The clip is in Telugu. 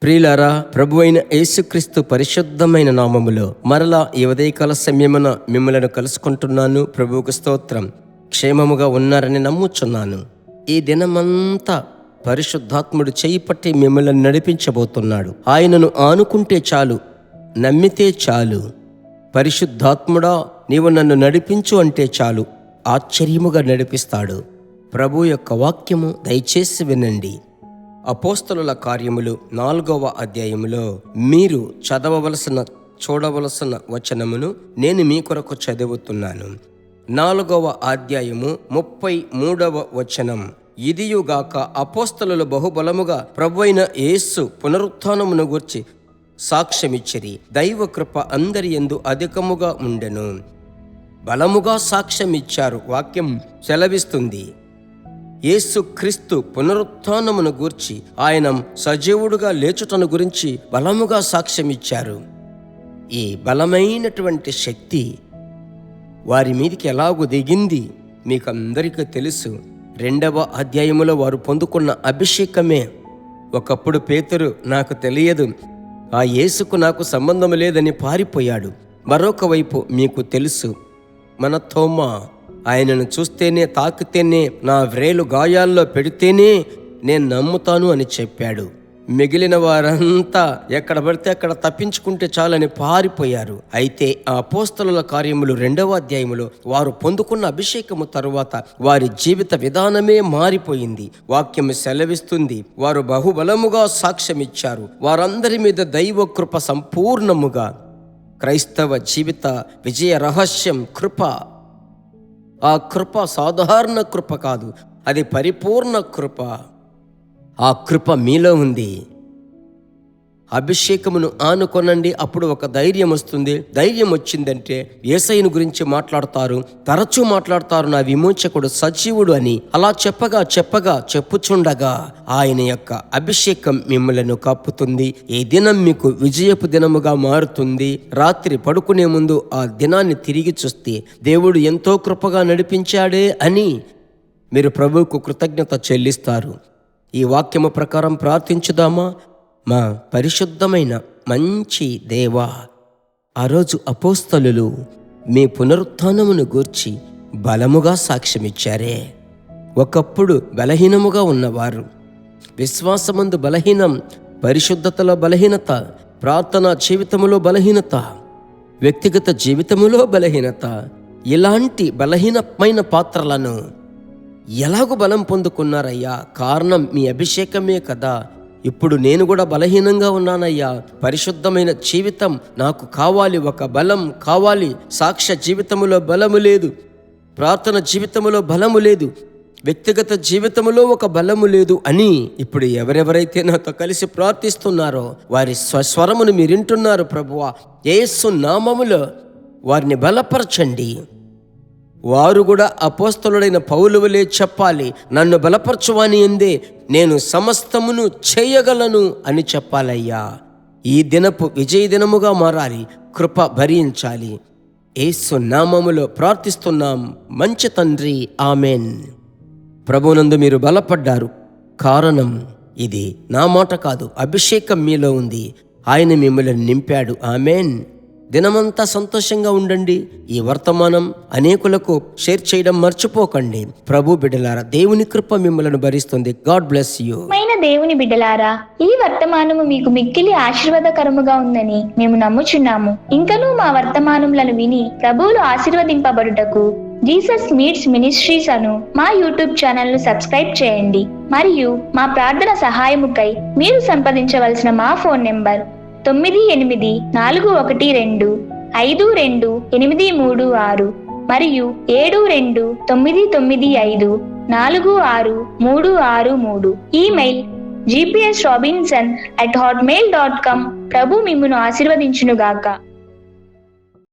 ప్రియులారా, ప్రభు అయిన యేసుక్రీస్తు పరిశుద్ధమైన నామములో మరలా ఈ ఉదయకాల సమయమున మిమ్మలను కలుసుకుంటున్నాను. ప్రభువుకు స్తోత్రం. క్షేమముగా ఉన్నారని నమ్ముచున్నాను. ఈ దినమంతా పరిశుద్ధాత్ముడు చేయి పట్టి మిమ్మల్ని నడిపించబోతున్నాడు. ఆయనను ఆనుకుంటే చాలు, నమ్మితే చాలు. పరిశుద్ధాత్ముడా, నీవు నన్ను నడిపించు అంటే చాలు, ఆశ్చర్యముగా నడిపిస్తాడు. ప్రభు యొక్క వాక్యము దయచేసి వినండి. అపోస్తలుల కార్యములు 4వ అధ్యాయములో మీరు చూడవలసిన వచనమును నేను మీ కొరకు చదువుతున్నాను. 4వ అధ్యాయము 33వ వచనం. ఇదియుగాక అపోస్తలులు బహుబలముగా ప్రభువైన యేసు పునరుత్థానమును గూర్చి సాక్ష్యమిచ్చిరి. దైవ కృప అందరి యందు అధికముగా ఉండెను. బలముగా సాక్ష్యమిచ్చారు. వాక్యం సెలవిస్తుంది. యేసు క్రీస్తు పునరుత్థానమును గూర్చి, ఆయన సజీవుడుగా లేచుటను గురించి బలముగా సాక్ష్యమిచ్చారు. ఈ బలమైనటువంటి శక్తి వారి మీదికి ఎలాగూ దిగింది మీకు అందరికీ తెలుసు. 2వ అధ్యాయములో వారు పొందుకున్న అభిషేకమే. ఒకప్పుడు పేతురు, నాకు తెలియదు, ఆ యేసుకు నాకు సంబంధం లేదని పారిపోయాడు. మరొక వైపు మీకు తెలుసు, మన తోమా ఆయనను చూస్తేనే, తాకితేనే, నా వ్రేలు గాయాల్లో పెడితేనే నేను నమ్ముతాను అని చెప్పాడు. మిగిలిన వారంతా ఎక్కడ పడితే అక్కడ తప్పించుకుంటే చాలని పారిపోయారు. అయితే ఆ అపోస్తలుల కార్యములు 2వ అధ్యాయములో వారు పొందుకున్న అభిషేకము తరువాత వారి జీవిత విధానమే మారిపోయింది. వాక్యము సెలవిస్తుంది, వారు బహుబలముగా సాక్ష్యమిచ్చారు. వారందరి మీద దైవ కృప సంపూర్ణముగా. క్రైస్తవ జీవిత విజయ రహస్యం కృప. ఆ కృప సాధారణ కృప కాదు, అది పరిపూర్ణ కృప. ఆ కృప మీలో ఉంది. అభిషేకమును ఆనుకొనండి, అప్పుడు ఒక ధైర్యం వస్తుంది. ధైర్యం వచ్చిందంటే యేసయ్యను గురించి మాట్లాడతారు, తరచూ మాట్లాడతారు, నా విమోచకుడు సజీవుడు అని. అలా చెప్పుచుండగా ఆయన యొక్క అభిషేకం మిమ్మలను కప్పుతుంది. ఈ దినం మీకు విజయపు దినముగా మారుతుంది. రాత్రి పడుకునే ముందు ఆ దినాన్ని తిరిగి చూస్తే దేవుడు ఎంతో కృపగా నడిపించాడే అని మీరు ప్రభువుకు కృతజ్ఞత చెల్లిస్తారు. ఈ వాక్యము ప్రకారం ప్రార్థించుదామా? మా పరిశుద్ధమైన మంచి దేవా, ఆ రోజు అపోస్తలులు మీ పునరుత్థానమును గూర్చి బలముగా సాక్ష్యమిచ్చారే. ఒకప్పుడు బలహీనముగా ఉన్నవారు, విశ్వాసమందు బలహీనం, పరిశుద్ధతలో బలహీనత, ప్రార్థనా జీవితములో బలహీనత, వ్యక్తిగత జీవితములో బలహీనత, ఇలాంటి బలహీనమైన పాత్రలను ఎలాగూ బలం పొందుకున్నారయ్యా? కారణం మీ అభిషేకమే కదా. ఇప్పుడు నేను కూడా బలహీనంగా ఉన్నానయ్యా. పరిశుద్ధమైన జీవితం నాకు కావాలి, ఒక బలం కావాలి. సాక్ష్య జీవితములో బలము లేదు, ప్రార్థన జీవితములో బలము లేదు, వ్యక్తిగత జీవితములో ఒక బలము లేదు అని ఇప్పుడు ఎవరెవరైతే నాతో కలిసి ప్రార్థిస్తున్నారో వారి స్వరమును మీరు వింటున్నారు. ప్రభువా, యేసు నామములో వారిని బలపరచండి. వారు కూడా అపోస్తలుడైన పౌలు వలె చెప్పాలి, నన్ను బలపరచువాని ఎందే నేను సమస్తమును చేయగలను అని చెప్పాలయ్యా. ఈ దినపు విజయ దినముగా మారాలి. కృప భరించాలి. యేసు నామములో ప్రార్థిస్తున్నాం మంచి తండ్రి, ఆమెన్. ప్రభునందు మీరు బలపడ్డారు. కారణం ఇది నా మాట కాదు, అభిషేకం మీలో ఉంది. ఆయన మిమ్మల్ని నింపాడు. ఆమెన్. దినమంతా సంతోషంగా ఉండండి. ఈ వర్తమానం అనేకులకు షేర్ చేయడం మర్చిపోకండి. ప్రభు బిడ్డలారా, దేవుని కృప మిమ్మల్ని భరిస్తుంది. God bless you. దేవుని బిడ్డలారా, ఈ వర్తమానము మీకు మిక్కిలి ఆశీర్వాదకరముగా ఉందని మేము నమ్ముచున్నాము. ఇంకనూ మా వర్తమానములను విని ప్రభువులు ఆశీర్వదింపబడుటకు జీసస్ మీట్స్ మినిస్ట్రీస్ అను మా యూట్యూబ్ ఛానల్ ను సబ్స్క్రైబ్ చేయండి. మరియు మా ప్రార్థన సహాయముకై మీరు సంప్రదించవలసిన మా ఫోన్ నెంబర్ 9841525236 మరియు 7299546363. Email gpsrobinson@hotmail.com. ప్రభు మిమ్మును ఆశీర్వదించునుగాక.